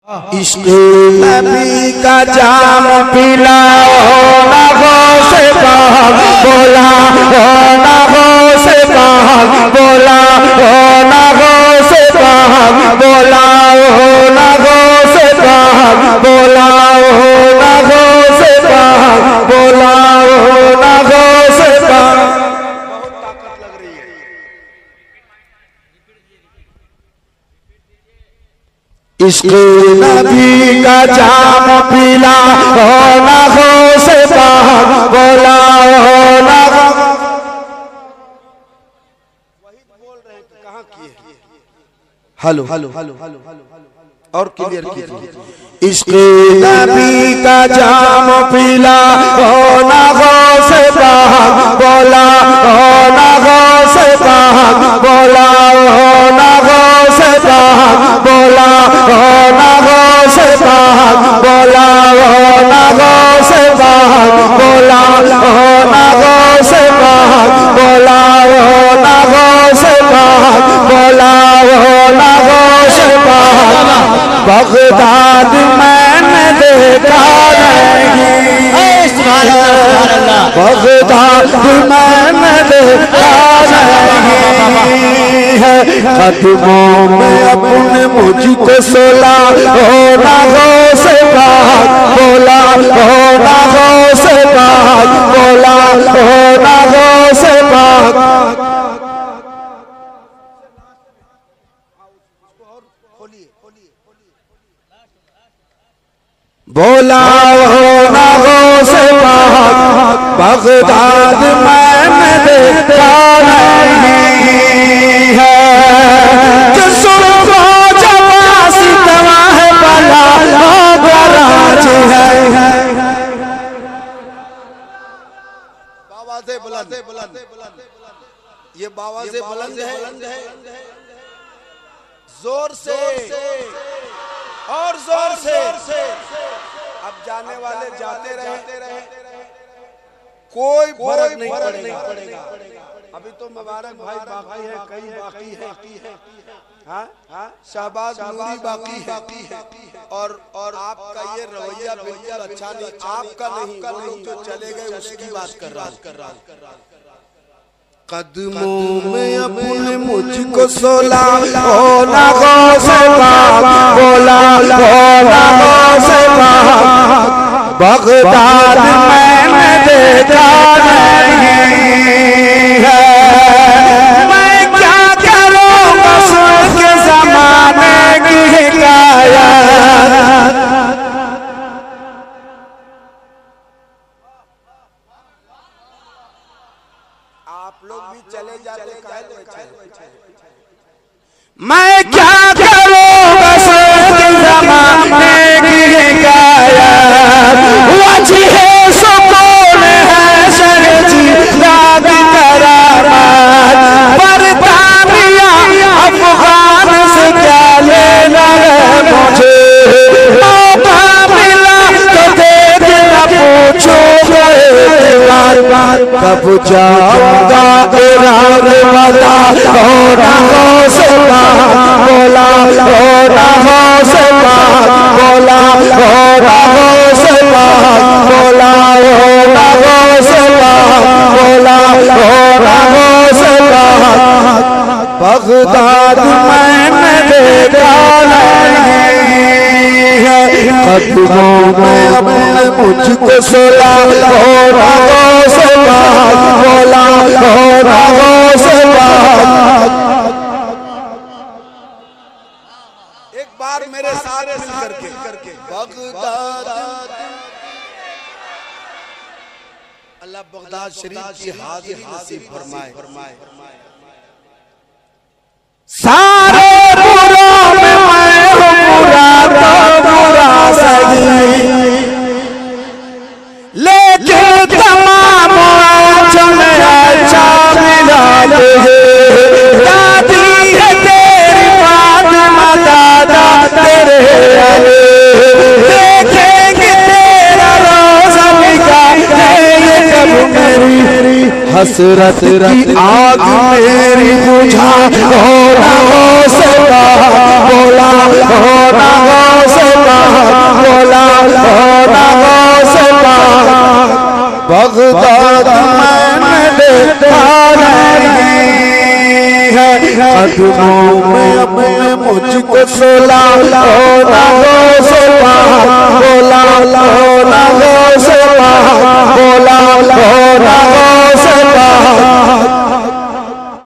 इश्क़ नबी का जाम पिलाओ ना हो से पाक बोला ना हो से पाक बोला ना हो से पाक बोला ना हो से पाक बोला ना हो से पाक बोला ना हो से पाक। बहुत ताकत लग रही है। इश्क़ नबी का जाम पिला हो ना हो से पाक बोला ना हो। वही बोल रहे हैं कि कहाँ किए हेलो हेलो हेलो और क्लियर कीजिए। इश्क़ नबी का जाम पिला हो ना हो से पाक बोला ना हो से पाक बोला ना हो से पाक बोला ना हो से पाक बोला ना हो से पाक बोला ना हो से पाक बोला ना हो से पाक बोला ना हो से पाक। बगदाद मैंने देखा नहीं, बगदाद मैंने देखा नहीं है। कदमों में अपने मुझको सोला ना हो से पाक बोला ना हो से पाक बोला ना हो से पाक। बोला ना हो से पाक बगदाद मैंने देखा नहीं है। जो सुबह जवा सितवा है बला बराज है। बाबा से बुलंद ये बाबा से बुलंद है। जोर से और जोर से। अब जाने वाले जाते रहे कोई फर्क नहीं पड़ेगा। अभी तो मुबारक भाई बाकी है, कई बाकी है, शहबाज नूरी बाकी है और आपका ये रवैया बिल्कुल अच्छा नहीं। आपका नहीं जो चले गए उसकी बात कर रहा। कदमों में अपने मुझको सोला हो ना हो से पाक बोला ना हो से पाक। बगदाद मैंने देखा नहीं है। मैं क्या करूं बस के ज़माने की हिकायत। आप लोग भी चले जाते मैं क्या करूं बस के ज़माने की हिकायत। वजह सुकून है शर्जी राग करामात। बरतानिया अफगान से क्या लेना है मुझे। मौका मिला तो देखना पूछो कब जाऊंगा इराक बता ना हो से पाक बोला ना हो से पाक बोला ना हो से पाक बोला ना हो से पाक बोला ना हो से पाक। बगदाद मैंने देखा नहीं है। कदमों में अपने मुझको सोला ना हो से पाक बोला ना हो से पाक। एक बार मेरे साथ मिल करके बगदाद अल्लाह बगदाद शरीफ की हाजिर नसीब फरमाए। सारे बुरों में मैं हूँ बुरा तो बुरा सही, लेकिन तमाम अच्छा में अच्छा मिला दे। दादी है तेरी फातिमा दादा तेरे अली। देखेंगे तेरा रोज़ा निकाले ये कब मेरी हसरत की आग मेरी बुझा हो ना हो से पाक बोला ना हो से बगदाद मैंने देखा नहीं है, कदमों में अपने मुझको सोला, ओ ना गो सोला, बोला, ओ ना